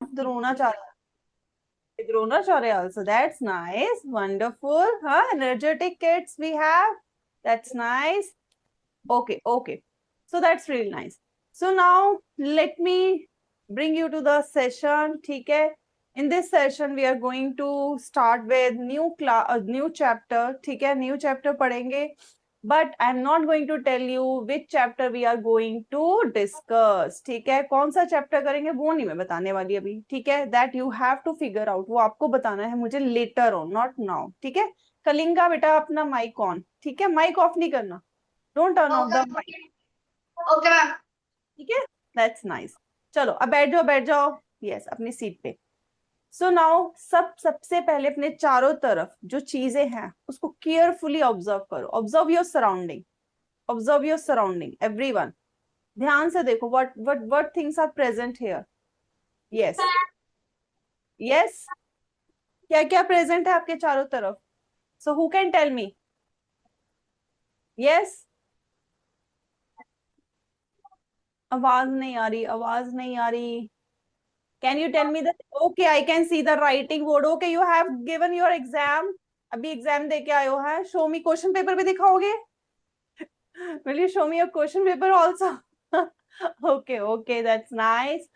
Dronacharya. Dronacharya also. That's nice. Wonderful. Huh? Energetic kids we have. That's nice. Okay, okay. So that's really nice. So now let me bring you to the session. ठीक है? In this session, we are going to start with new chapter. ठीक है? New chapter पढ़ेंगे. But I'm not going to tell you which chapter we are going to discuss. ठीक है? कौन सा chapter करेंगे वो नहीं मैं बताने वाली अभी. ठीक है? That you have to figure out. वो आपको बताना है मुझे later on, not now. ठीक है? कलिंगा बेटा अपना mic on. ठीक है? Mic off नहीं करना. Don't turn off the mic. Okay ma'am. ठीक है? That's nice. चलो अब बैठ जाओ. Yes, अपनी सीट पे. सो नाउ सबसे पहले अपने चारों तरफ जो चीजें हैं उसको केयरफुली ऑब्जर्व करो. Observe your surrounding. Observe your surrounding everyone. ध्यान से देखो what things are present here. Yes. Yes. क्या क्या प्रेजेंट है आपके चारों तरफ? So who can tell me? Yes. आवाज नहीं आ रही, आवाज नहीं आ रही. Can you tell me that? Okay, I can see the writing board. Okay, you have given your exam. अभी एग्जाम दे के आए हो है. Show me क्वेश्चन पेपर भी दिखाओगे? Will you show me your question paper also? Okay, okay, that's nice.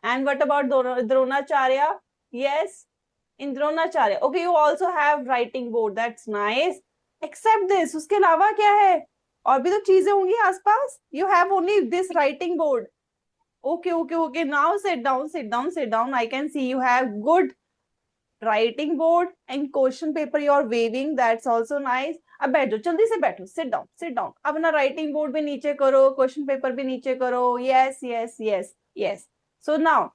And what about Dronacharya? Yes, in Dronacharya. Okay, you also have writing board. That's nice. Except this, उसके अलावा क्या है? और भी तो चीजें होंगी आसपास. You have only this writing board. Okay, okay, okay. Now sit down, sit down, sit down. I can see you have good writing board and question paper you are waving. That's also nice. अब बैठो, जल्दी से बैठो. Sit down, sit down. अब ना writing board भी नीचे करो, question paper भी नीचे करो. Yes, yes, yes, yes. So now,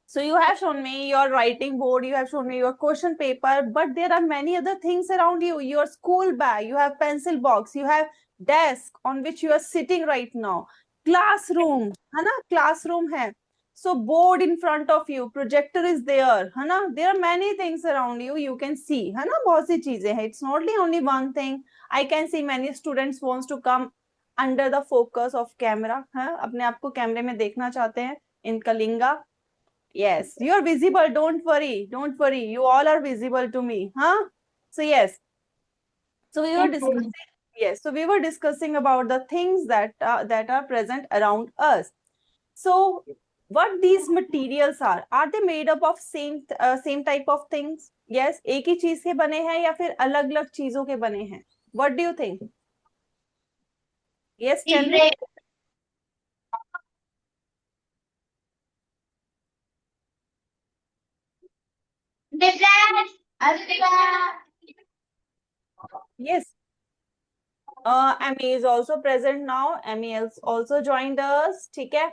so you have shown me your writing board, you have shown me your question paper, but there are many other things around you. Your school bag, you have pencil box, you have desk on which you are sitting right now. Classroom, है ना? Classroom है. So board in front of you, projector is there, है ना? There are many things around you. You can see, है ना? बहुत सी चीजें हैं. It's not only one thing. I can see many students wants to come under the focus of camera. है? अपने आप को कैमरे में देखना चाहते हैं. In Kalinga. Yes, you are visible. Don't worry. Don't worry. You all are visible to me. Huh? So yes. So we were discussing. Yes. So we were discussing about the things that are present around us. So what these materials are they made up of same type of things? Yes. एक ही चीज के बने हैं या फिर अलग अलग चीजों के बने हैं? What do you think? Yes, tell me. Yes. Emmy is also present now. Emmy has also joined us. ठीक है.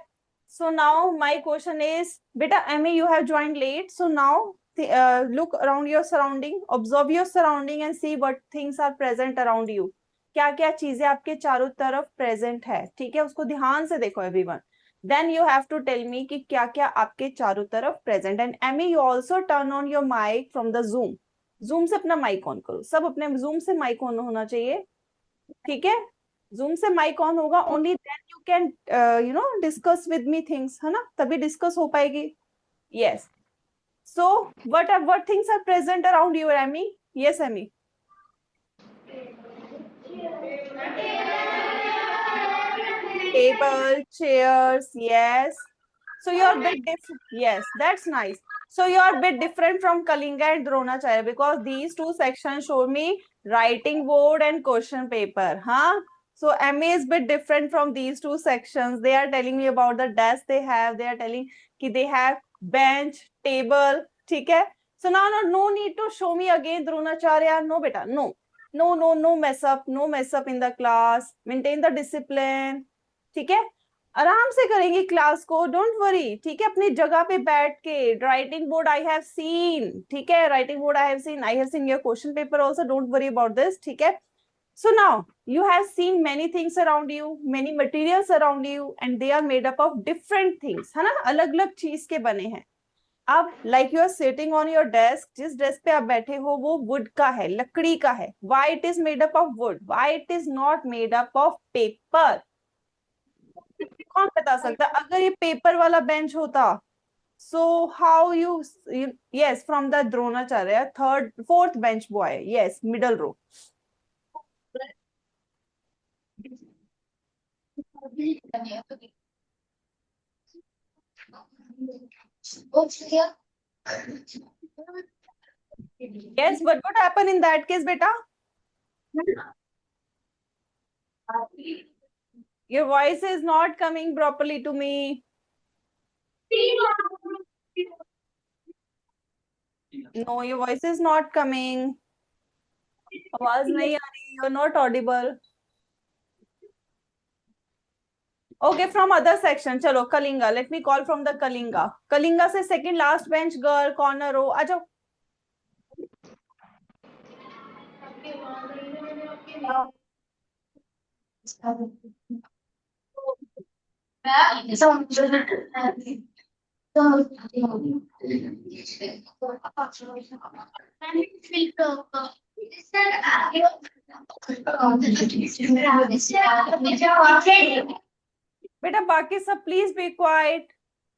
So now my question is, beta Emmy, you have joined late. So now look around your surrounding, observe your surrounding and see what things are present around you. क्या क्या चीजें आपके चारों तरफ present है. ठीक है, उसको ध्यान से देखो everyone. Then you have to tell me कि क्या क्या आपके चारों तरफ present. And Emmy, you also turn on your mic from the Zoom. Zoom से अपना mic on करो. सब अपने Zoom से mic on होना चाहिए. ठीक है. जूम से माइक ऑन होगा. Only then you can discuss with me things, है ना? तभी डिस्कस हो पाएगी. Yes. So what things are present around you, Amy? Yes Amy. Table, chairs, yes. So you're a bit different. Yes, that's nice. So you're a bit different from Kalinga and Dronacharya because these two sections show me writing board and question paper, huh? So MA is a bit different from these two sections. They are telling me about the desk they have. They are telling that they have bench, table, ठीक है? So now no need to show me again Dronacharya. No, beta, no. No mess up. No mess up in the class. Maintain the discipline. ठीक है. आराम से करेंगे class को. Don't worry. ठीक है, अपनी जगह पे बैठ के. Writing board I have seen. ठीक है, writing board I have seen your question paper also. Don't worry about this. ठीक है. So now you have seen many things around you, many materials around you, and they are made up of different things, है ना? अलग अलग चीज के बने हैं. अब like you are sitting on your desk, जिस डेस्क पे आप बैठे हो वो wood का है, लकड़ी का है. Why it is made up of wood? Why it is not made up of paper? कौन बता सकता? अगर ये पेपर वाला बेंच होता, So how you yes, from the Dronacharya, fourth bench boy. Yes, middle row. Yes, but what happened in that case, beta? Your voice is not coming properly to me. No, your voice is not coming. आवाज नहीं आ रही. You're not audible. Okay, from other section. चलो Kalinga. Let me call from the Kalinga. Kalinga से second last bench girl, corner row. आ जाओ. बेटा बाकी सब please be quite.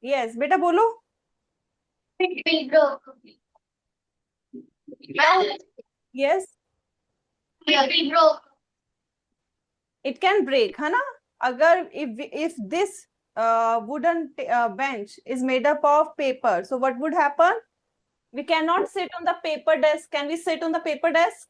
Yes बेटा बोलो. यस इट कैन ब्रेक है ना. अगर if this wooden bench is made up of paper, so what would happen? We cannot sit on the paper desk. Can we sit on the paper desk?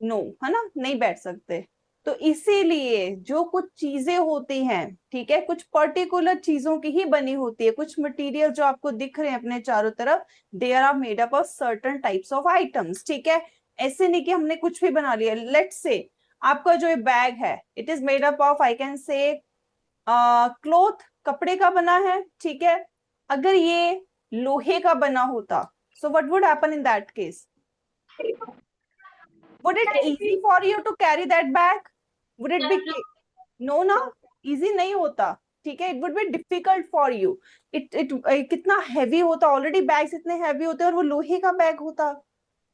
No, है ना, नहीं बैठ सकते. तो इसीलिए जो कुछ चीजें होती हैं, ठीक है, कुछ पर्टिकुलर चीजों की ही बनी होती है. कुछ मटेरियल जो आपको दिख रहे हैं अपने चारों तरफ, they are made up of certain types of items. ठीक है, ऐसे नहीं कि हमने कुछ भी बना लिया. लेट्स से आपका जो बैग है, it is made up of, I can say cloth, कपड़े का बना है. ठीक है, अगर ये लोहे का बना होता, so what would happen in that case? Would it easy for you to carry that bag? Would it be no ना, easy नहीं होता. ठीक है, it would be difficult for you. it कितना heavy होता. Already bags इतने heavy होते और वो लोहे का बैग होता,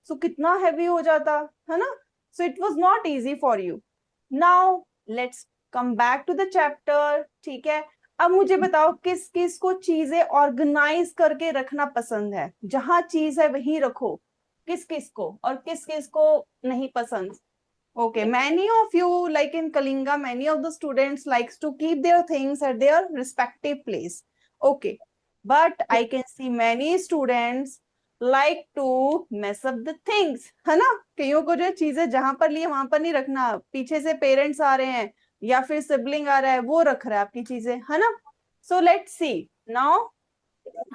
so कितना heavy हो जाता है ना. So it was not easy for you. Now let's come back to the chapter. ठीक है, अब मुझे बताओ किस किस को चीजें ऑर्गेनाइज करके रखना पसंद है. जहां चीज है वहीं रखो. किस किस को और किस किस को नहीं पसंद? Okay, many of you, like in Kalinga, many of the students likes to keep their things at their respective place. Okay, but I can see many students like to mess up the things, है ना. कईयों को जो चीजें जहां पर लिए वहां पर नहीं रखना. पीछे से पेरेंट्स आ रहे हैं या फिर सिबलिंग आ रहा है, वो रख रहा है आपकी चीजें, है ना. So let's see now.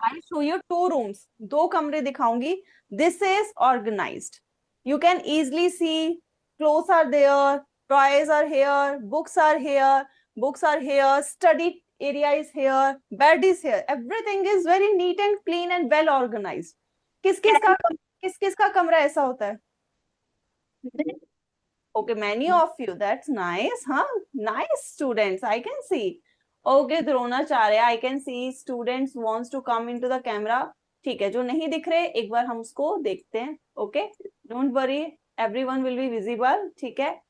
I'll show you two rooms. दो कमरे दिखाऊंगी. This is organized. You can easily see clothes are there, toys are here, books are here, study area is here, bed is here. Everything is very neat and clean and well organized. किस किस का कमरा ऐसा होता है? Okay, many of you. That's nice, huh? Nice students. I can see. Okay, Dronacharya, I can see students wants to come into the camera. ठीक है, जो नहीं दिख रहे एक बार हम उसको देखते हैं. Okay, don't worry, everyone will be visible. ठीक है,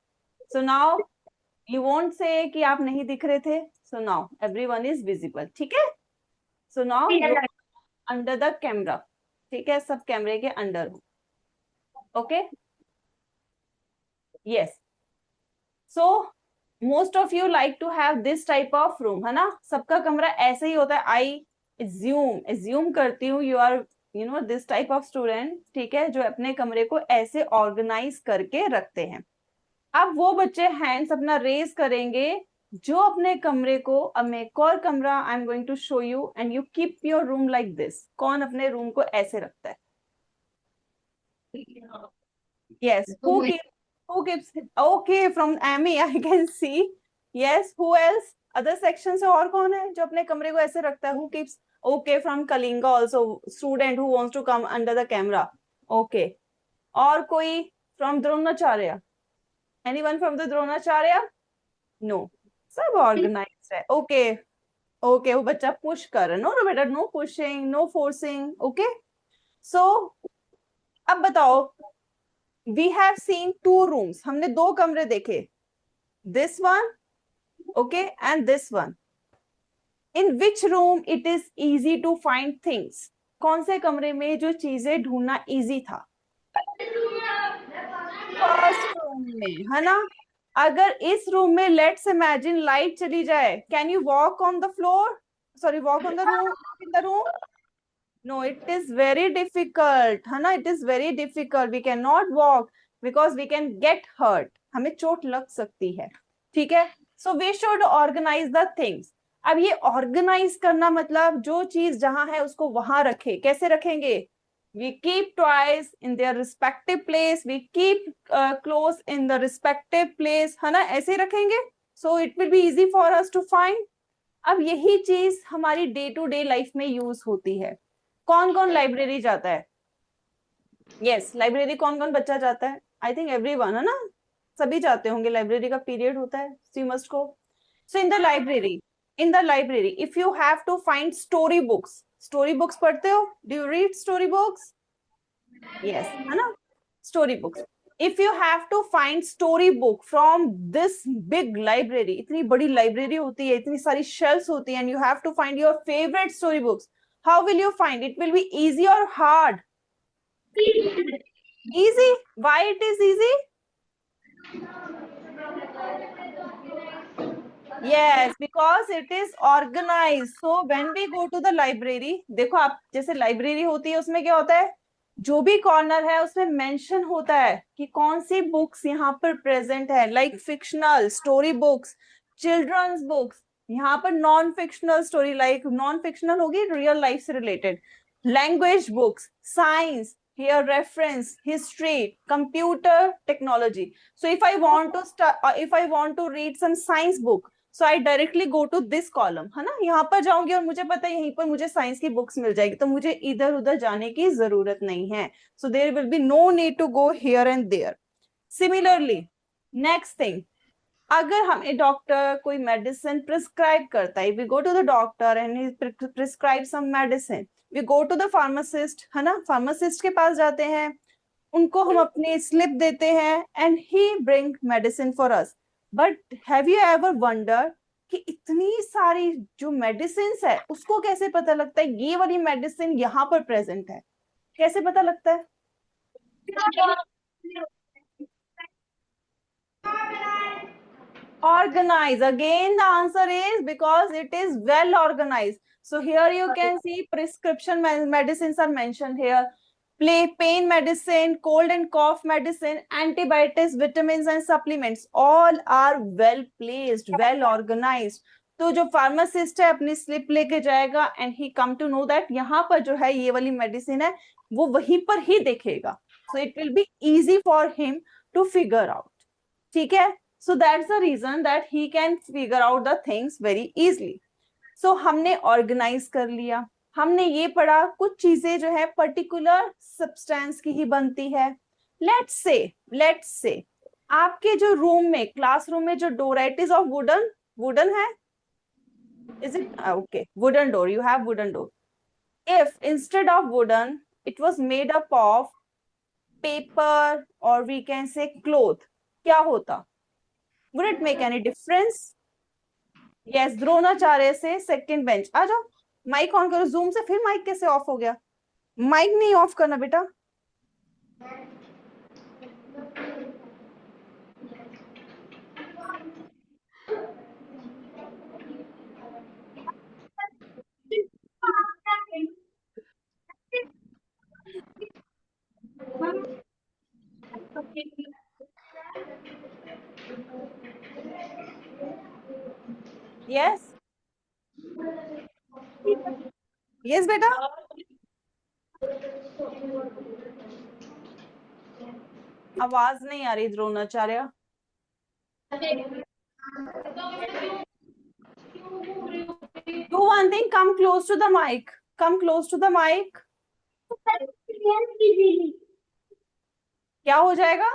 so now you won't say कि आप नहीं दिख रहे थे. So now everyone is visible. ठीक है, so now you are under the camera. ठीक है, सब कैमरे के under. Okay, yes. So most of you like to have this type of room, है ना. सबका कमरा ऐसे ही होता है. I assume करती हूँ you are this type of student. ठीक है, जो अपने कमरे को ऐसे ऑर्गेनाइज करके रखते हैं. अब वो बच्चे हैंड्स अपना रेज करेंगे जो अपने कमरे को, अब मैं एक और कमरा I am going to show you and you keep your room like this. कौन अपने रूम को ऐसे रखता है? Yes, who gives okay from Amy I can see. Yes, who else? Other section से और कौन है जो अपने कमरे को ऐसे रखता है? Who keeps? Okay, from Kalinga also, student who wants to come under the camera. Okay, और कोई from Dronacharya? Anyone from the Dronacharya? No, सब organized है. Okay, okay, वो बच्चा push कर रहा है. No बेटा, no pushing, no forcing. Okay, so अब बताओ, we have seen two rooms. हमने दो कमरे देखे. This one, okay, and this one. In which room it is easy to find things? कौन से कमरे में जो चीजें ढूंढना इजी था? फर्स्ट रूम में, है ना? अगर इस रूम में लेट्स इमेजिन लाइट चली जाए, can you walk on the floor, sorry walk on the room, in the room? No, it is very difficult, है ना? It is very difficult, we can not walk because we can get hurt, हमें चोट लग सकती है, ठीक है? So we should organise the things. अब ये ऑर्गेनाइज करना मतलब जो चीज जहां है उसको वहां रखे। कैसे रखेंगे? we keep toys in their respective place, we keep clothes in the respective place, है ना? ऐसे रखेंगे, so it will be easy for us to find। अब यही चीज हमारी डे टू डे लाइफ में यूज होती है। कौन कौन लाइब्रेरी जाता है? यस, लाइब्रेरी कौन कौन बच्चा जाता है? आई थिंक एवरीवन, है ना? सभी जाते होंगे, लाइब्रेरी का पीरियड होता है, so you must go। so in the library if you have to find story books पढ़ते हो? do you read story books? yes, है ना? story books, if you have to find story book from this big library, इतनी बड़ी library होती है, इतनी सारी shelves होती है, and you have to find your favorite story books, how will you find? It will be easy or hard? Easy. Why it is easy? Yes, because it is organized. So when we go to the library, देखो आप जैसे library होती है उसमें क्या होता है, जो भी कॉर्नर है उसमें मेंशन होता है कि कौन सी बुक्स यहाँ पर प्रेजेंट है, like fictional story books, children's books, यहाँ पर non fictional story, like non fictional होगी रियल लाइफ से related, language books, science, here reference, history, computer technology। so if I want to if I want to read some science book, so I directly go to this column, है ना? यहाँ पर जाऊंगी और मुझे पता है यहीं पर मुझे साइंस की बुक्स मिल जाएगी, तो मुझे इधर उधर जाने की जरूरत नहीं है। so there will be no need to go here and there। similarly next thing, अगर हमें डॉक्टर कोई मेडिसिन प्रिस्क्राइब करता है, we go to the doctor and he prescribe some medicine, we go to the pharmacist, है ना? Pharmacist के पास जाते हैं, उनको हम अपनी स्लिप देते हैं and he bring medicine for us. But have you ever wonder कि इतनी सारी जो मेडिसिन है उसको कैसे पता लगता है ये वाली मेडिसिन यहाँ पर प्रेजेंट है? कैसे पता लगता है? Organized. Again, the answer is because it is well organized. So here you can see prescription medicines are mentioned here. Pain medicine, cold and cough medicine, antibiotics, vitamins and supplements, all are well placed, well organized. तो जो pharmacist है अपनी slip लेके जाएगा and he come to know that यहाँ पर जो है ये वाली मेडिसिन है, वो वहीं पर ही देखेगा। So it will be easy for him to figure out, ठीक है? So that's the reason that he can figure out the things very easily. So हमने organize कर लिया, हमने ये पढ़ा कुछ चीजें जो है पर्टिकुलर सब्सटेंस की ही बनती है। let's say आपके जो रूम में, क्लासरूम में जो डोर है, इट इज ऑफ वुडन है? is it okay? wooden door, you have wooden door। if instead of wooden it was made up of paper or we can say cloth, क्या होता? would it make any difference? yes, Dronacharya से second bench. आ जाओ, mic on करो। Zoom से फिर mic कैसे of हो गया? माइक नहीं ऑफ करना बेटा। यस यस बेटा, आवाज नहीं आ रही Dronacharya. do one thing, come close to the mic, come close to the mic। क्या हो जाएगा?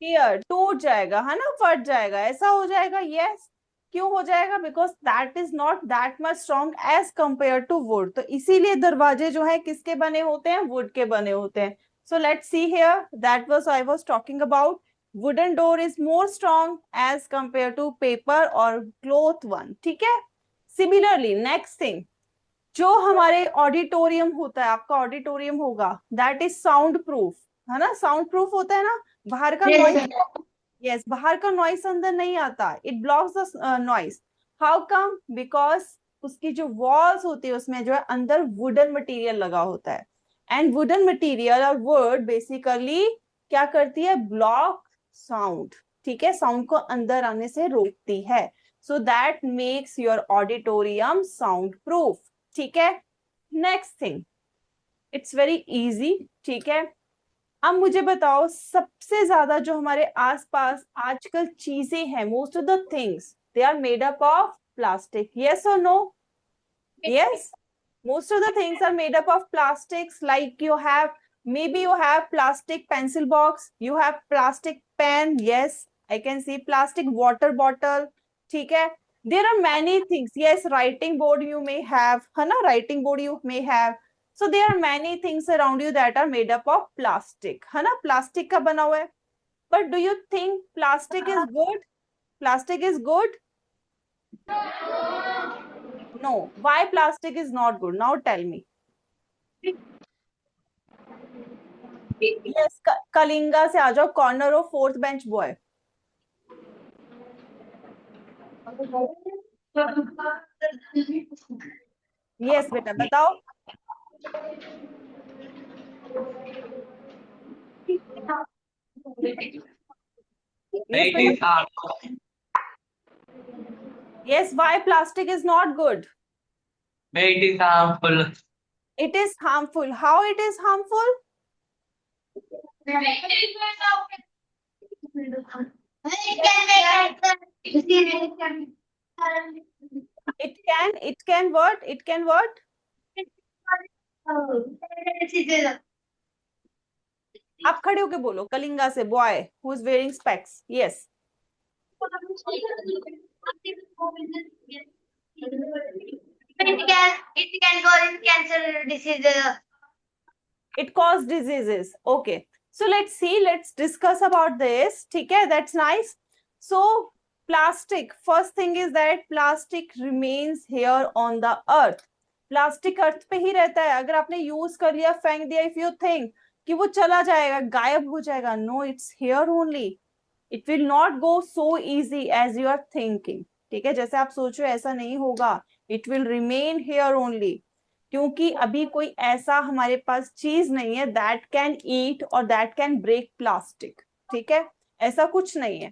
ईयर टूट जाएगा, है ना? फट जाएगा, ऐसा हो जाएगा। यस, क्यों हो जाएगा? Because that is not that much strong as compare to wood. तो इसीलिए दरवाजे जो है किसके बने होते हैं? वुड के बने होते हैं। So let's see here, that was I was talking about wooden door is more strong as compare to paper और क्लोथ वन, ठीक है। सिमिलरली नेक्स्ट थिंग, जो हमारे ऑडिटोरियम होता है, आपका ऑडिटोरियम होगा, दैट इज साउंड प्रूफ, है ना, साउंड प्रूफ होता है ना, बाहर का नॉइस, यस, बाहर का नॉइस अंदर नहीं आता, it blocks the noise. How come? Because उसकी जो वॉल्स होती है उसमें जो है अंदर वुडन मटेरियल लगा होता है, एंड वुडन मटेरियल और वर्ड बेसिकली क्या करती है? ब्लॉक साउंड, ठीक है, साउंड को अंदर आने से रोकती है, so that makes your auditorium sound proof, ठीक है। Next thing, it's very easy, ठीक है। अब मुझे बताओ, सबसे ज्यादा जो हमारे आसपास आजकल चीजें हैं, most of the things they are made up of plastic, yes और no? Yes, most of the things are made up of plastics. Like you have, maybe you have plastic pencil box, you have plastic pen. Yes, I can see plastic water bottle. ठीक है, there are many things. Yes, writing board you may have, है ना, writing board you may have. So there are many things around you that are made up of plastic, है ना, plastic का बना हुआ है. But do you think plastic is good? Plastic is good? No. Why plastic is not good? Now tell me. Yes, Kalinga से आ जाओ, corner of fourth bench boy. Yes बेटा बताओ. Yes, why plastic is not good? It is harmful. It is harmful. How it is harmful? It can what? It can what? आप खड़े होके बोलो, कलिंगा से boy who is wearing specs. Yes. It can cause cancer disease. It cause diseases. Okay. So let's see. Let's discuss about this. ठीक है, that's nice. So plastic. First thing is that plastic remains here on the earth. Plastic earth पे ही रहता है. अगर आपने use कर लिया, फेंक दिया, इफ यू थिंक कि वो चला जाएगा, गायब हो जाएगा, no, it's here only. It will not go so easy as you are thinking. ठीक है, जैसे आप सोचो ऐसा नहीं होगा. It will remain here only, क्योंकि अभी कोई ऐसा हमारे पास चीज नहीं है दैट कैन ईट और दैट कैन ब्रेक प्लास्टिक. ठीक है, ऐसा कुछ नहीं है.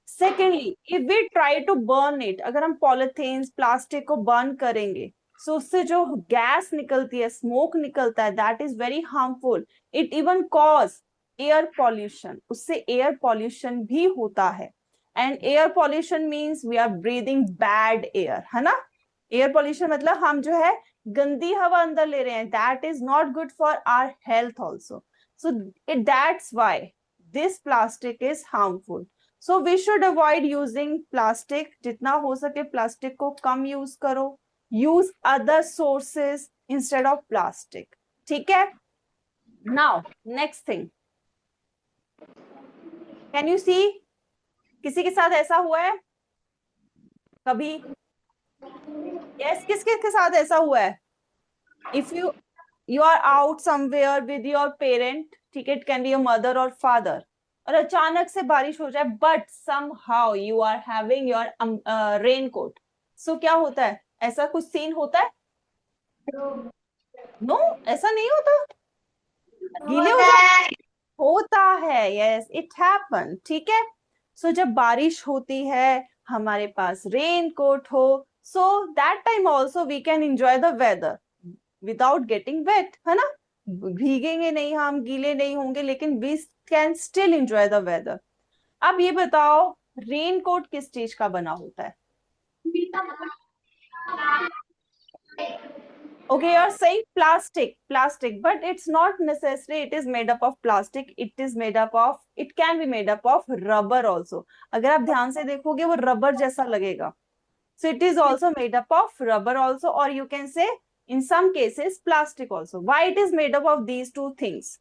Secondly, if we try to burn it, अगर हम पॉलिथीन प्लास्टिक को बर्न करेंगे, सो उससे जो गैस निकलती है, स्मोक निकलता है, that is very harmful. It even cause air pollution, उससे एयर पॉल्यूशन भी होता है. And air pollution means we are breathing bad air, है ना. एयर पॉल्यूशन मतलब हम जो है गंदी हवा अंदर ले रहे हैं. That is not good for our health also. So that's why this plastic is harmful. So we should avoid using plastic. जितना हो सके प्लास्टिक को कम यूज करो. Use other sources instead of plastic. ठीक है. Now next thing, can you see, किसी के साथ ऐसा हुआ है कभी? यस, किस किस के साथ ऐसा हुआ है? If you are out somewhere with your parent, ठीक है, it can be your mother और फादर, और अचानक से बारिश हो जाए, but somehow you are having your raincoat. So क्या होता है? ऐसा कुछ सीन होता है? नो, ऐसा नहीं होता. गीले हो जाते, होता है. Yes, it happen. ठीक है. सो जब बारिश होती है, हमारे पास रेन कोट हो, so that time also we can enjoy the weather without getting wet, है ना. भीगेंगे नहीं, हम गीले नहीं होंगे, लेकिन we can still enjoy the weather. अब ये बताओ, रेन कोट किस चीज का बना होता है? Okay, you're saying plastic, but it's not necessary it is made up of plastic. It is made up of, it can be made up of rubber also. अगर आप ध्यान से देखोगे वो रबर जैसा लगेगा. So it is also made up of rubber also, or you can say in some cases plastic also. Why it is made up of these two things?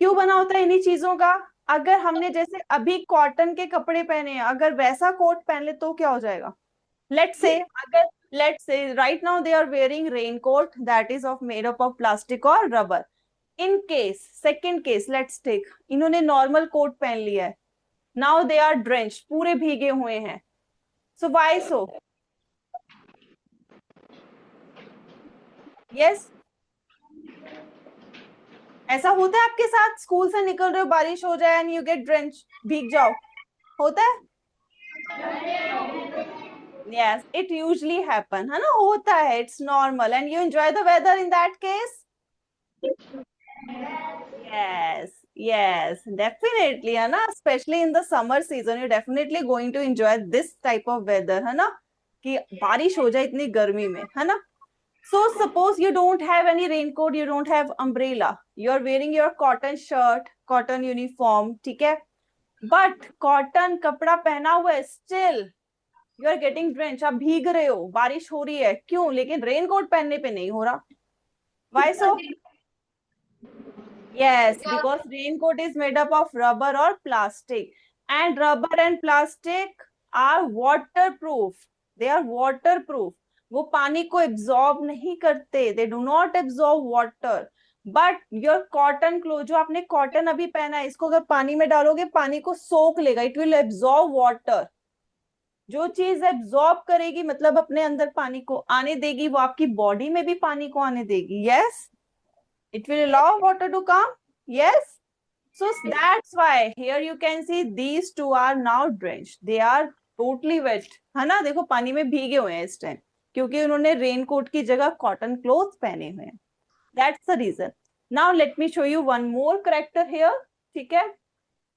क्यों बना होता है इन्हीं चीजों का? अगर हमने जैसे अभी कॉटन के कपड़े पहने हैं, अगर वैसा कोट पहन ले तो क्या हो जाएगा? Let's say right now they are wearing raincoat that is of made up of plastic or rubber. In case, second case, let's take, इन्होंने नॉर्मल कोट पहन लिया है, नाउ दे आर ड्रेंच्ड, पूरे भीगे हुए हैं. So why so? यस, ऐसा होता है आपके साथ? स्कूल से निकल रहे हो, बारिश हो जाए एंड यू गेट ड्रेंच, भीग जाओ, होता है? Yes, it usually happen, है ना, होता है, it's normal, and you enjoy the weather in that case? Yes, definitely, है ना, especially in the summer season, you're definitely going to enjoy this type of weather, है ना, कि बारिश हो जाए इतनी गर्मी में, है ना. So suppose you don't have any raincoat, you don't have umbrella, you're wearing your cotton shirt, cotton uniform, ठीक है, but cotton कपड़ा पहना हुआ है, still you are getting drenched, आप भीग रहे हो, बारिश हो रही है, क्यों? लेकिन रेनकोट पहनने पे नहीं हो रहा. Why so? Yes, because raincoat is made up of rubber or plastic, and rubber and plastic are waterproof. They are waterproof. वो पानी को absorb नहीं करते. They do not absorb water. But your cotton clothes, जो आपने cotton अभी पहना है, इसको अगर पानी में डालोगे, पानी को सोख लेगा. It will absorb water. जो चीज एब्जॉर्ब करेगी, मतलब अपने अंदर पानी को आने देगी, वो आपकी बॉडी में भी पानी को आने देगी. Yes, it will allow water to come. Yes, so that's why here you can see these two are now drenched, they are totally wet, है ना, देखो पानी में भीगे हुए हैं इस टाइम, क्योंकि उन्होंने रेनकोट की जगह कॉटन क्लोथ्स पहने हुए हैं. That's the reason. Now let me show you one more character here. ठीक है,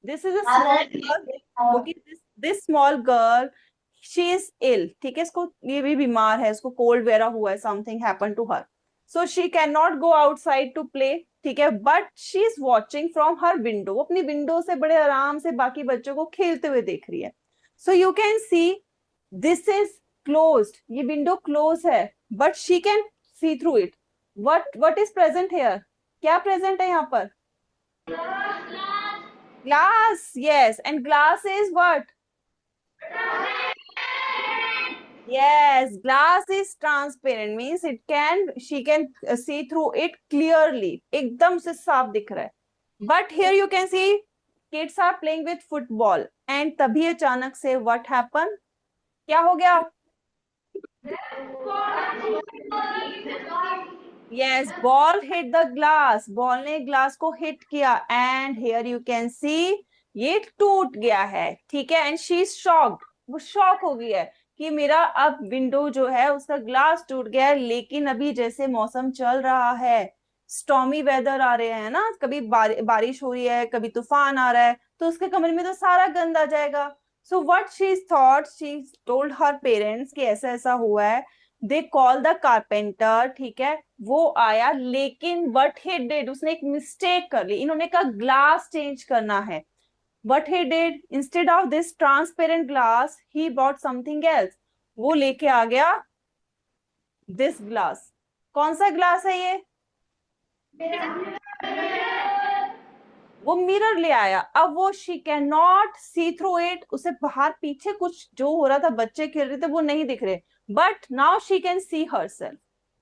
this is a small girl. Okay, this small girl, she is ill. ठीक है, इसको, ये भी बीमार है, इसको कोल्ड वगैरह हुआ है, something happened to her, so she cannot go outside to play. ठीक है, but she is watching from her window. वो अपनी विंडो से बड़े आराम से बाकी बच्चों को खेलते हुए देख रही है. so you can see this is closed, ये विंडो क्लोज है, but she can see through it. what is present here? क्या present है यहाँ पर? Glass. Yes, and glass is what? Yes, glass is transparent, means she can see through it clearly. एकदम से साफ दिख रहा है. But here you can see kids are playing with football, and तभी अचानक से what happened? क्या हो गया? Yes, ball hit the glass. Ball ने ग्लास को हिट किया, and here you can see ये टूट गया है. ठीक है, and she is shocked. वो शॉक हो गई है कि मेरा अब विंडो जो है उसका ग्लास टूट गया है. लेकिन अभी जैसे मौसम चल रहा है, स्टॉर्मी वेदर आ रहे हैं ना, कभी बारिश हो रही है, कभी तूफान आ रहा है, तो उसके कमरे में तो सारा गंद आ जाएगा. So what she thought, she told her parents कि ऐसा ऐसा हुआ है. They call the carpenter. ठीक है, वो आया, लेकिन व्हाट ही डिड, उसने एक मिस्टेक कर ली. इन्होंने कहा ग्लास चेंज करना है. What he did, instead of this transparent glass, he bought something else. वो लेके आ गया this glass. कौन सा ग्लास है ये? वो मिरर ले आया. अब वो she cannot see through it. उसे बाहर पीछे कुछ जो हो रहा था, बच्चे खेल रहे थे, वो नहीं दिख रहे. But now she can see herself.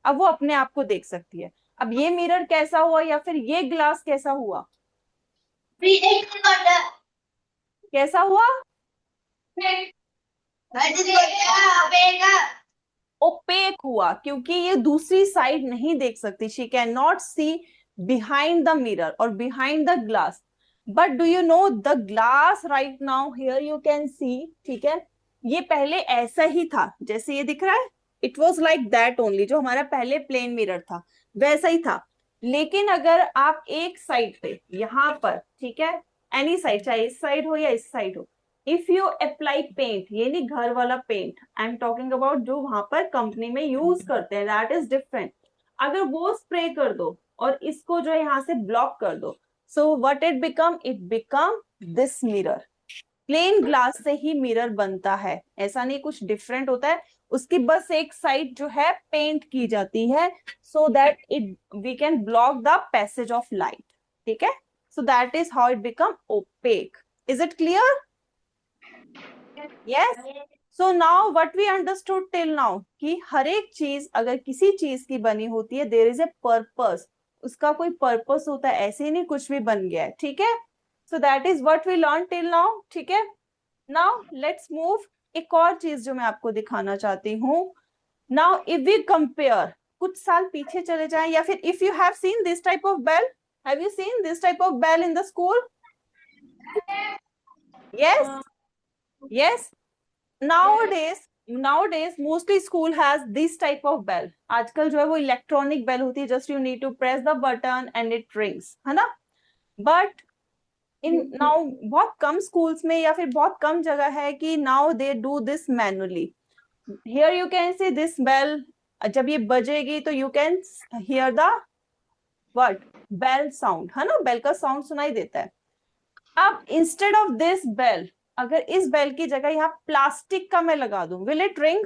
अब वो अपने आप को देख सकती है. अब ये मिरर कैसा हुआ, या फिर ये ग्लास कैसा हुआ? कैसा हुआ? ओपेक हुआ, क्योंकि ये दूसरी साइड नहीं देख सकती. She can not see behind the mirror और behind the glass. But do you know the glass right now here you can see. ठीक है, ये पहले ऐसा ही था जैसे ये दिख रहा है. It was like that only. जो हमारा पहले प्लेन मिरर था वैसा ही था. लेकिन अगर आप एक साइड पे यहाँ पर, ठीक है, एनी साइड, चाहे इस साइड हो या इस साइड हो, इफ यू अप्लाई पेंट, ये नहीं घर वाला paint, I am talking about जो वहां पर कंपनी में यूज करते हैं, दैट इज डिफरेंट. अगर वो स्प्रे कर दो और इसको जो है यहाँ से ब्लॉक कर दो, so what it become this mirror. Plain glass से ही मिरर बनता है, ऐसा नहीं कुछ डिफरेंट होता है. उसकी बस एक साइड जो है पेंट की जाती है, so that it we can block the passage of light. ठीक है, So that is how it become opaque. Is it clear? Yes. So now what we understood till now कि हर एक चीज अगर किसी चीज की बनी होती है, there is a purpose. उसका कोई पर्पस होता है, ऐसे ही नहीं कुछ भी बन गया है. ठीक है? So that is what we learned till now. ठीक है? Now let's move. एक और चीज जो मैं आपको दिखाना चाहती हूँ. Now if we compare, कुछ साल पीछे चले जाएं, या फिर if you have seen this type of bell, have you seen this type of bell in the school? Yes. Yes. Nowadays mostly school has this type of bell. आजकल जो है वो इलेक्ट्रॉनिक बेल होती है, just you need to press the button and it rings, है ना? But in now बहुत कम schools में या फिर बहुत कम जगह है कि now they do this manually. Here you can see this bell. जब ये बजेगी तो you can hear the what? Bell sound, है ना? बेल का साउंड सुनाई देता है. अब instead of this bell, अगर इस बेल की जगह यहाँ प्लास्टिक का मैं लगा दूं, will it ring?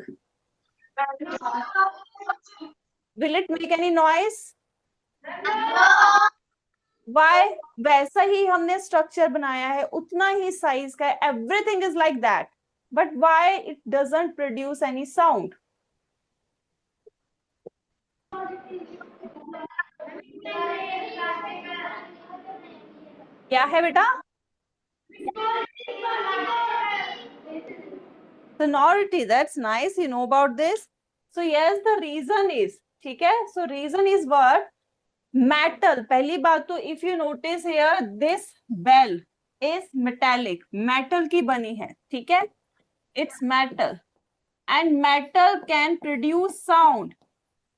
Will it make any noise? Why? वैसा ही हमने स्ट्रक्चर बनाया है, उतना ही साइज का है, everything is like that, but why it doesn't produce any sound? क्या है बेटा? Sonority. That's nice. You know about this. So yes, the reason is, ठीक है? So reason is what? Metal. पहली बात तो if you notice here, this bell is metallic. Metal की बनी है, ठीक है? It's metal, and metal can produce sound.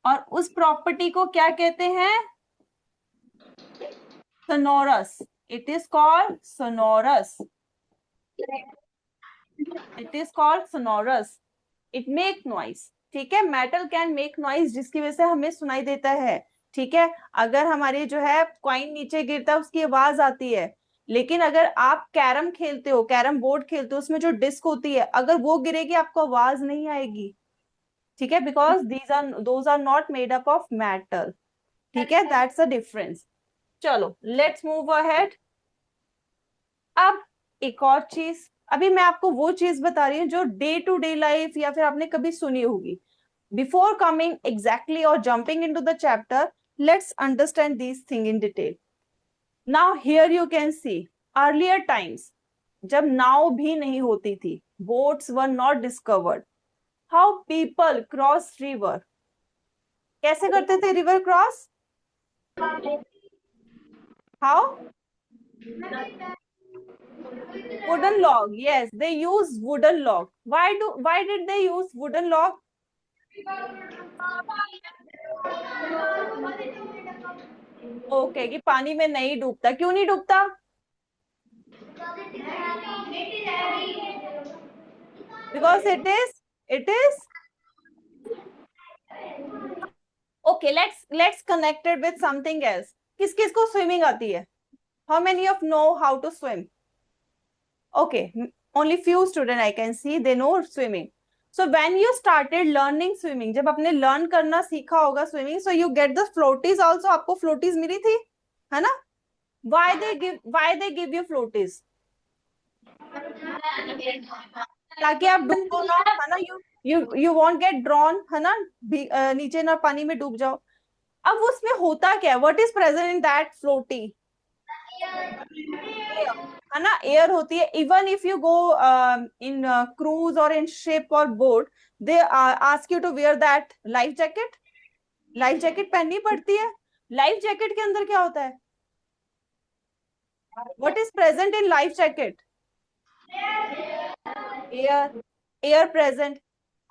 और उस property को क्या कहते हैं? Sonorous. It is called sonorous. It is called sonorous. It make noise. ठीक है? Metal can make noise, जिसकी वजह से हमें सुनाई देता है. ठीक है? अगर हमारे जो है कॉइन नीचे गिरता है उसकी आवाज आती है, लेकिन अगर आप कैरम खेलते हो, कैरम बोर्ड खेलते हो, उसमें जो डिस्क होती है, अगर वो गिरेगी आपको आवाज नहीं आएगी. ठीक है? Because those are not made up of metal. ठीक है? That's the difference. चलो, let's move ahead. अब एक और चीज, अभी मैं आपको वो चीज बता रही हूँ जो डे टू डे लाइफ या फिर आपने कभी सुनी होगी. Before coming exactly or jumping into the chapter, let's understand these things in detail. Now here you can see earlier times, जब नाव भी नहीं होती थी, boats were not discovered, how people cross river. कैसे करते थे river cross? How? Wooden log. Yes, they use wooden log. Why did they use wooden log? Okay, कि पानी में नहीं डूबता. क्यों नहीं डूबता? Because it is okay. Let's connect it with something else. किस किस को swimming आती है? How many of know how to swim? Okay, only few student I can see they know swimming. So when you started learning swimming, जब आपने learn करना सीखा होगा swimming, so you get the floaties also. आपको floaties मिली थी, है ना? Why they give you floaties? ताकि आप डूबो ना, है ना? You won't get drawn, है ना? नीचे ना पानी में डूब जाओ. अब उसमें होता क्या है? What is present in that floaty? है ना? एयर होती है. Even if you go in cruise और इन शिप और boat, they ask you to wear that life jacket. Life jacket पहननी पड़ती है. लाइफ जैकेट के अंदर क्या होता है? What is present in life jacket? Air present.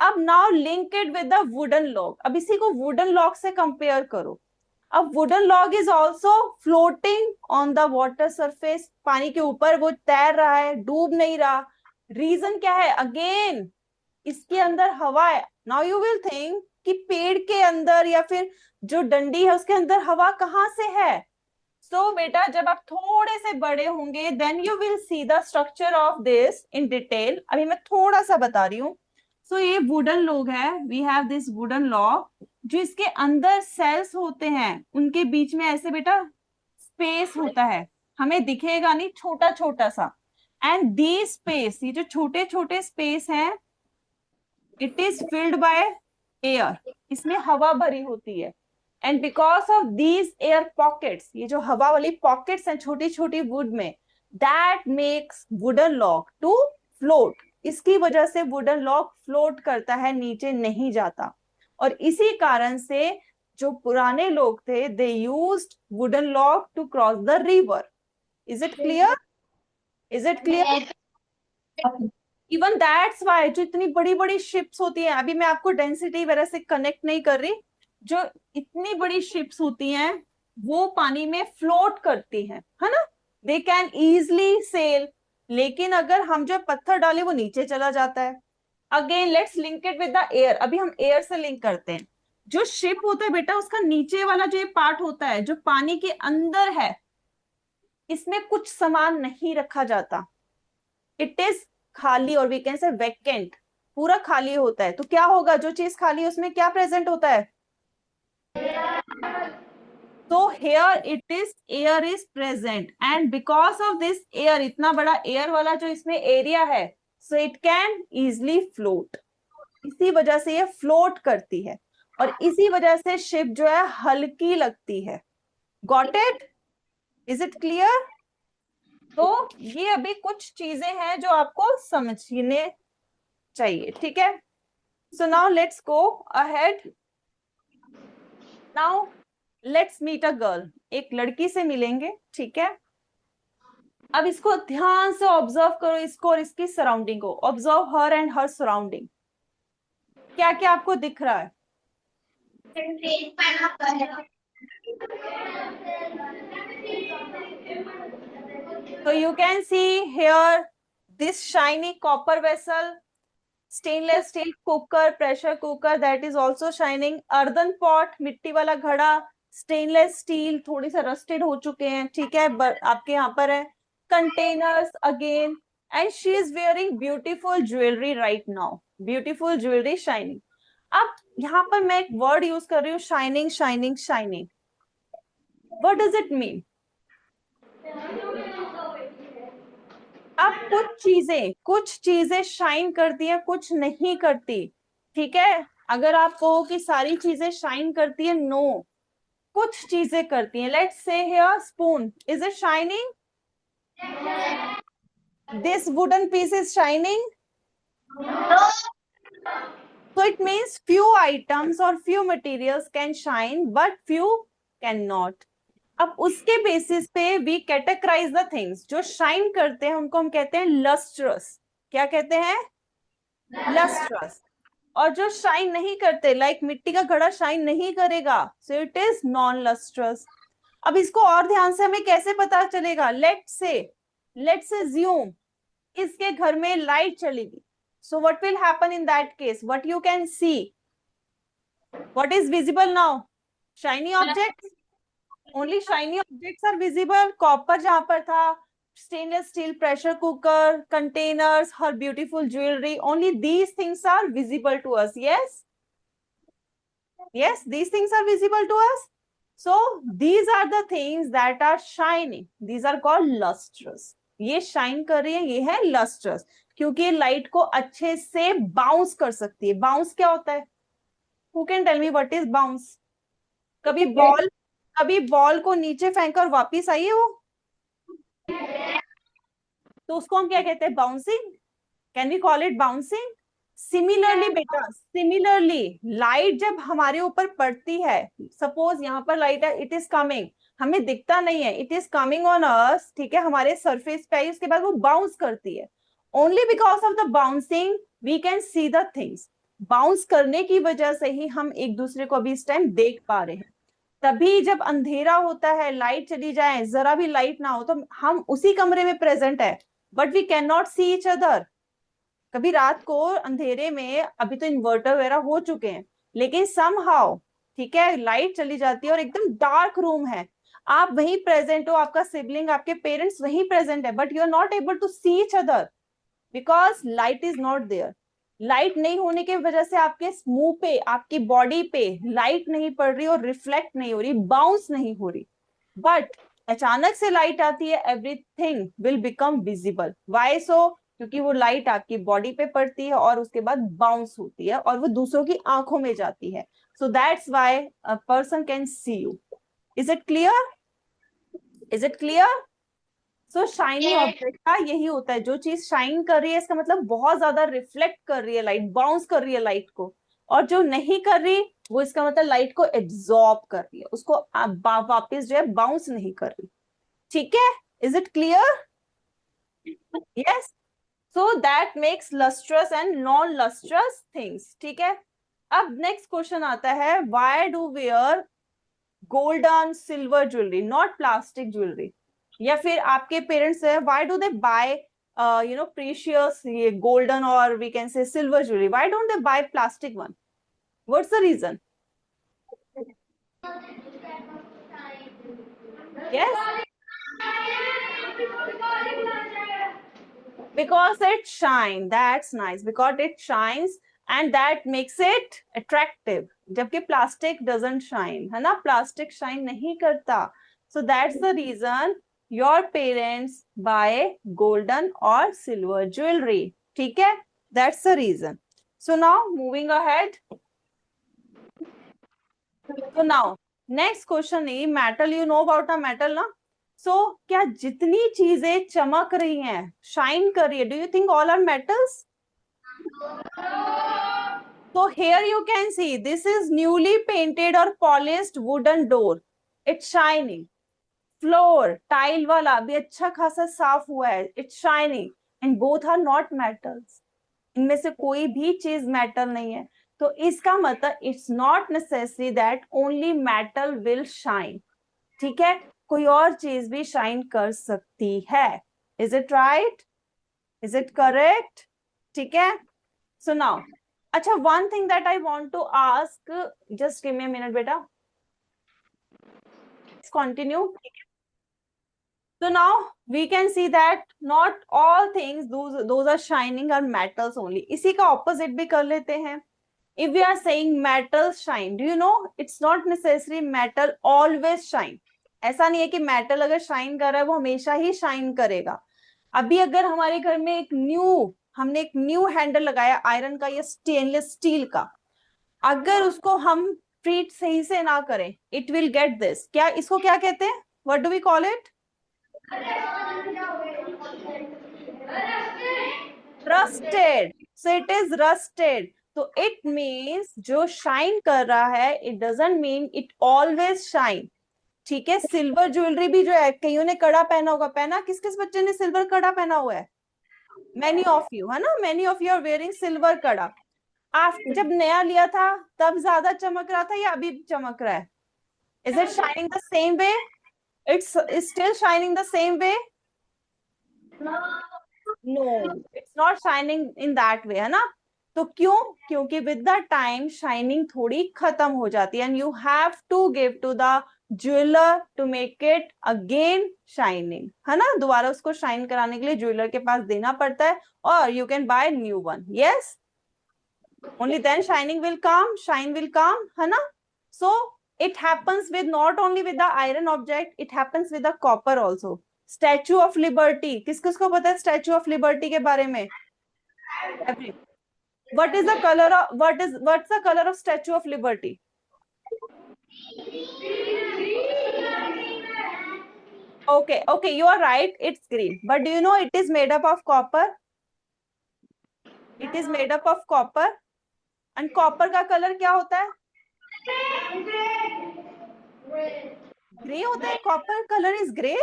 अब now link it with the wooden log. अब इसी को वुडन लॉग से कंपेयर करो. अब wooden log is also floating on the water surface. पानी के ऊपर वो तैर रहा है, डूब नहीं रहा. रीजन क्या है? अगेन इसके अंदर हवा है. नाउ यू विल थिंक कि पेड़ के अंदर या फिर जो डंडी है उसके अंदर हवा कहाँ से है? सो बेटा जब आप थोड़े से बड़े होंगे then you will see the structure of this in detail. अभी मैं थोड़ा सा बता रही हूँ. सो ये वुडन लॉग है. We have this wooden log, जो इसके अंदर सेल्स होते हैं, उनके बीच में ऐसे बेटा स्पेस होता है. हमें दिखेगा नहीं, छोटा छोटा सा। एंड दी स्पेस, ये जो छोटे छोटे स्पेस हैं, it is filled by air, इसमें हवा भरी होती है। And because of these air pockets, ये जो हवा वाली पॉकेट्स हैं छोटी छोटी वुड में, that makes wooden log to float. इसकी वजह से वुडन लॉग फ्लोट करता है, नीचे नहीं जाता। और इसी कारण से जो पुराने लोग थे, they used wooden log to cross the river. Is it clear? Is it clear? Even that's why जो इतनी बड़ी बड़ी शिप्स होती हैं, अभी मैं आपको डेंसिटी वगैरह से कनेक्ट नहीं कर रही, जो इतनी बड़ी शिप्स होती हैं वो पानी में फ्लोट करती हैं, है ना, दे कैन इजिली सेल। लेकिन अगर हम जो पत्थर डाले वो नीचे चला जाता है। Again let's link it with the air, अभी हम एयर से लिंक करते हैं। जो शिप होता है बेटा, उसका नीचे वाला जो पार्ट होता है जो पानी के अंदर है, इसमें कुछ सामान नहीं रखा जाता, इट इज खाली, और वी कैन से वैकेंट, पूरा खाली होता है। तो क्या होगा, जो चीज खाली है उसमें क्या प्रेजेंट होता है? तो here it is, air is present, and because of this air, इतना बड़ा एयर वाला जो इसमें एरिया है, so it can easily float. इसी वजह से ये फ्लोट करती है, और इसी वजह से शिप जो है हल्की लगती है। Got it? Is it clear? तो ये अभी कुछ चीजें हैं जो आपको समझने चाहिए, ठीक है। So now let's go ahead. Now let's meet a girl, एक लड़की से मिलेंगे, ठीक है। अब इसको ध्यान से ऑब्जर्व करो, इसको और इसकी सराउंडिंग को observe, her and her surrounding. क्या क्या आपको दिख रहा है? So you can see here this shiny copper vessel, stainless steel cooker, pressure cooker that is also shining, earthen pot, मिट्टी वाला घड़ा, stainless steel थोड़ी सा rusted हो चुके हैं, ठीक है, आपके यहाँ पर है, containers again, and she is wearing beautiful jewelry right now, beautiful jewelry shining. अब यहाँ पर मैं एक word use कर रही हूँ, shining, shining, shining. What does it mean? अब कुछ चीजें शाइन करती हैं, कुछ नहीं करती, ठीक है। अगर आप कहो कि सारी चीजें शाइन करती है, नो, कुछ चीजें करती हैं। Let's say here spoon, is it shining? This wooden piece is shining? So it means few items or few materials can shine but few cannot. अब उसके बेसिस पे वी कैटेगराइज द थिंग्स, जो shine करते हैं उनको हम कहते हैं लस्ट्रस। क्या कहते हैं? लस्ट्रस। और जो शाइन नहीं करते, लाइक मिट्टी का घड़ा शाइन नहीं करेगा, सो इट इज नॉन लस्ट्रस। अब इसको और ध्यान से हमें कैसे पता चलेगा? लेट्स अज्यूम इसके घर में लाइट चलेगी, so what will happen in that case? What you can see, what is visible now? Shiny objects, only shiny objects are visible. Copper जहां पर था, stainless steel pressure cooker, containers, her beautiful jewelry, only these things are visible to us. Yes, these things are visible to us. So these are the things that are shining, these are called lustrous. ये shine कर रही है, ये है lustrous, क्योंकि light को अच्छे से बाउंस कर सकती है। बाउंस क्या होता है? Who can tell me what is bounce? कभी बॉल को नीचे फेंक कर वापिस आई है वो, तो उसको हम क्या कहते हैं? Bouncing. Can we call it bouncing? Similarly बेटा, सिमिलरली लाइट जब हमारे ऊपर पड़ती है, सपोज यहाँ पर लाइट है, इट इज कमिंग, हमें दिखता नहीं है, it is coming on us, ठीक है, हमारे सरफेस पे आई, उसके बाद वो बाउंस करती है। Only because of the bouncing we can see the things. Bounce करने की वजह से ही हम एक दूसरे को अभी इस टाइम देख पा रहे हैं। तभी जब अंधेरा होता है, लाइट चली जाए, जरा भी लाइट ना हो, तो हम उसी कमरे में प्रेजेंट है, but we can not see each other. कभी रात को अंधेरे में, अभी तो इन्वर्टर वगैरह हो चुके हैं, लेकिन समहाउ, ठीक है, लाइट चली जाती है और एकदम डार्क रूम है, आप वहीं प्रेजेंट हो, आपका सिबलिंग, आपके पेरेंट्स वहीं प्रेजेंट है, but you are not able to see each other because light is not there. Light नहीं होने की वजह से आपके मुंह पे, आपकी बॉडी पे लाइट नहीं पड़ रही और रिफ्लेक्ट नहीं हो रही, बाउंस नहीं हो रही। बट अचानक से लाइट आती है, everything will become visible. Why so? क्योंकि वो लाइट आपकी बॉडी पे पड़ती है और उसके बाद बाउंस होती है और वो दूसरों की आंखों में जाती है. So that's why a person can see you. Is it clear? Is it clear? So shiny Yes. Object का यही होता है, जो चीज शाइन कर रही है इसका मतलब बहुत ज्यादा रिफ्लेक्ट कर रही है लाइट, बाउंस कर रही है लाइट को, और जो नहीं कर रही वो इसका मतलब लाइट को एब्जॉर्ब कर रही है, उसको वापस जो है बाउंस नहीं कर रही. ठीक है? Is it clear? Yes. So that makes lustrous and non lustrous things. ठीक है. अब नेक्स्ट क्वेश्चन आता है, why do wear golden silver jewellery, not plastic jewellery? या फिर आपके पेरेंट्स है, why do they buy precious ये गोल्डन और we can say silver jewellery, why don't they buy plastic one? What's the reason? Yes, because it shine. That's nice. Because it shines and that makes it attractive. जबकि plastic doesn't shine, है ना? Plastic shine नहीं करता. So that's the reason your parents buy golden or silver jewelry. ठीक है? That's the reason. So now moving ahead. So now next question is metal. You know about a metal, ना? So क्या जितनी चीजें चमक रही हैं, शाइन कर रही है, do you think all are metals? So here you can see this is newly painted or polished wooden door. It's shining. Floor tile वाला भी अच्छा खासा साफ हुआ है. It's shining and both are not metals. इनमें से कोई भी चीज मेटल नहीं है. तो इसका मतलब it's not necessary that only metal will shine. ठीक है? कोई और चीज भी शाइन कर सकती है. Is it right? Is it correct? ठीक है. सो नाउ अच्छा, one thing that I want to ask, just give me a minute बेटा, continue. So now we can see that not all things those are shining are metals only. इसी का opposite भी कर लेते हैं. If we are saying metals shine, do you know it's not necessary metal always shine. ऐसा नहीं है कि मेटल अगर शाइन कर रहा है वो हमेशा ही शाइन करेगा. अभी अगर हमारे घर में हमने एक न्यू हैंडल लगाया आयरन का या स्टेनलेस स्टील का, अगर उसको हम ट्रीट सही से ना करें, इट विल गेट दिस. क्या इसको क्या कहते हैं? What do we call it? Rusted. So it is rusted. तो इट मीन्स जो शाइन कर रहा है, it doesn't mean it always shine. ठीक है. सिल्वर ज्वेलरी भी जो है, कईयों ने कड़ा पहना होगा, पहना? किस किस बच्चे ने सिल्वर कड़ा पहना हुआ है? मैनी ऑफ यू, है ना? Many of you are wearing silver कड़ा. आप जब नया लिया था तब ज्यादा चमक रहा था या अभी चमक रहा है? Is it shining the same way? It's still shining the same way? No, it's not shining in that way, है ना? तो क्यों? क्योंकि विद द टाइम शाइनिंग थोड़ी खत्म हो जाती है and you have to give to the jeweller to make it again shining, है ना? दोबारा उसको शाइन कराने के लिए ज्वेलर के पास देना पड़ता है, और you can buy new one. Yes, only then shining will come, shine will come, है ना? So it happens with not only with the iron object, it happens with the copper also. Statue of Liberty, किस किस को पता है Statue of Liberty के बारे में? What is the color of what's the color of Statue of Liberty? Okay, you are right, it's green. But do you know it is made up of copper? It is made up of copper. And copper का colour क्या होता है? Grey होता है. Copper colour is grey.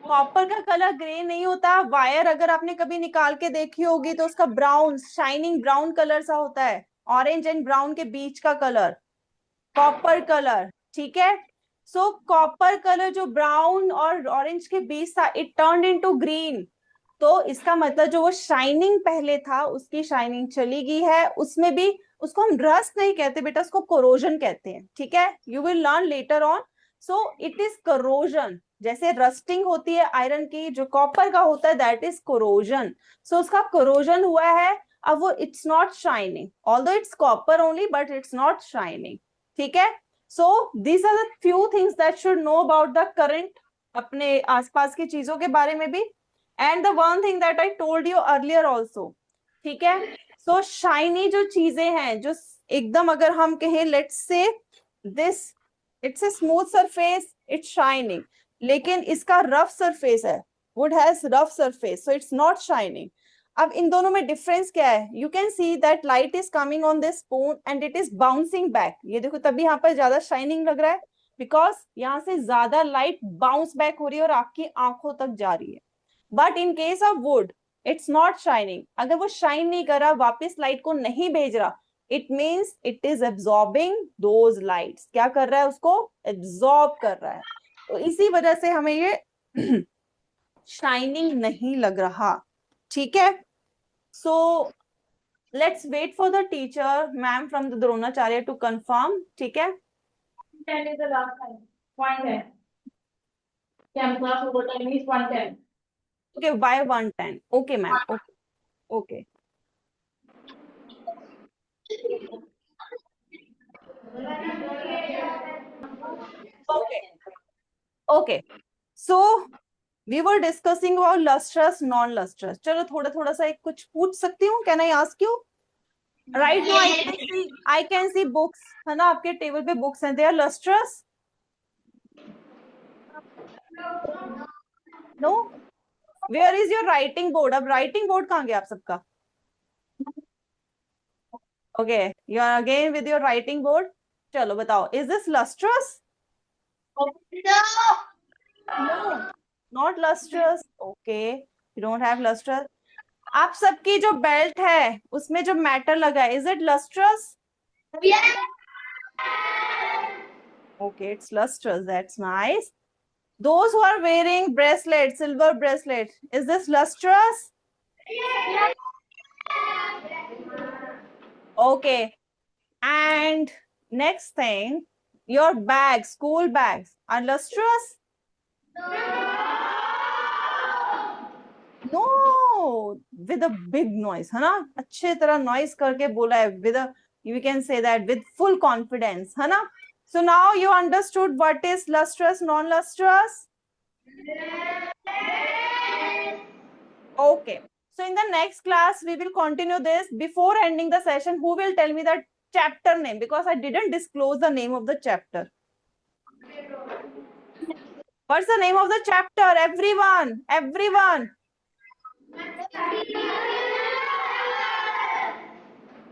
Copper का colour grey नहीं होता. Wire अगर आपने कभी निकाल के देखी होगी तो उसका ब्राउन, शाइनिंग ब्राउन कलर सा होता है. ऑरेंज एंड ब्राउन के बीच का कलर कॉपर कलर. ठीक है. सो कॉपर कलर जो ब्राउन और ऑरेंज के बीच था, इट टर्न्ड इनटू ग्रीन. तो इसका मतलब जो वो शाइनिंग पहले था उसकी शाइनिंग चली गई है. उसमें भी उसको हम रस्ट नहीं कहते बेटा, उसको कोरोजन कहते हैं. ठीक है. You will learn later on. So it is corrosion. जैसे रस्टिंग होती है आयरन की, जो कॉपर का होता है दैट इज कोरोजन. सो उसका कोरोजन हुआ है. अब वो it's not shining, although it's copper only, but it's not shining. ठीक है. So these are the few things that should know about the current, अपने आसपास की चीजों के बारे में भी. And the one thing that I told you earlier also, ठीक है. So shiny जो चीजें हैं, जो एकदम अगर हम कहें let's say this, it's a smooth surface, it's shining. लेकिन इसका rough surface है, wood has rough surface, so it's not shining. अब इन दोनों में डिफरेंस क्या है? You can see that light is coming on this spoon and it is bouncing back. ये देखो तभी यहाँ पर ज्यादा शाइनिंग लग रहा है, बिकॉज यहाँ से ज्यादा लाइट बाउंस बैक हो रही है और आपकी आंखों तक जा रही है. But in case of would it's not shining. अगर वो शाइन नहीं कर रहा, वापिस लाइट को नहीं भेज रहा, it means it is absorbing those lights. क्या कर रहा है? उसको एब्जॉर्ब कर रहा है. तो इसी वजह से हमें ये शाइनिंग नहीं लग रहा. ठीक है. So let's wait for the teacher, ma'am from the Dronacharya, to confirm. ठीक है. 10 is the last time. 110. Can class over time is 110. Okay, by 110. Okay, ma'am. Okay. Okay. Okay. Okay. So we were discussing about lustrous, non-lustrous. चलो थोड़ा थोड़ा सा एक कुछ पूछ सकती हूँ? Can I ask you? Right now I can see books, है ना? आपके टेबल पे books हैं. They are lustrous? No? Where is your writing board? अब writing board कहाँ गया आप सबका? Okay, you are again with your writing board. चलो बताओ, is this lustrous? No. No, not lustrous. Okay, you don't have lustrous. आप सबकी जो बेल्ट है उसमें जो मैटर लगा है, is it lustrous? Yes. Okay, it's lustrous. That's nice. Those who are wearing bracelets, silver bracelets, is this lustrous? Yes. Okay. And next thing, your bags, school bags, are lustrous? No, with a big noise, है ना? अच्छे तरह noise करके बोला है, with a, you can say that with full confidence, है ना? So now you understood what is lustrous, non-lustrous? Okay. So in the next class, we will continue this. Before ending the session, who will tell me the chapter name? Because I didn't disclose the name of the chapter. What's the name of the chapter? Everyone, everyone.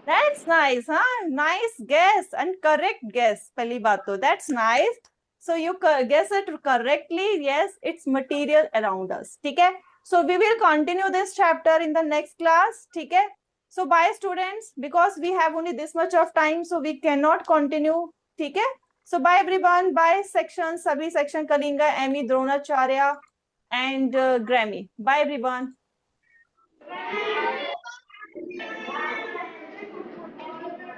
That's nice, huh? Nice guess and correct guess. Pehli baat to, that's nice. So you guess it correctly. Yes, it's material around us. ठीक है? So we will continue this chapter in the next class. ठीक है? So bye students, because we have only this much of time, so we cannot continue. ठीक है? So bye everyone. Bye section. सभी section करेंगे. Amy, Dronacharya and Grammy. Bye everyone.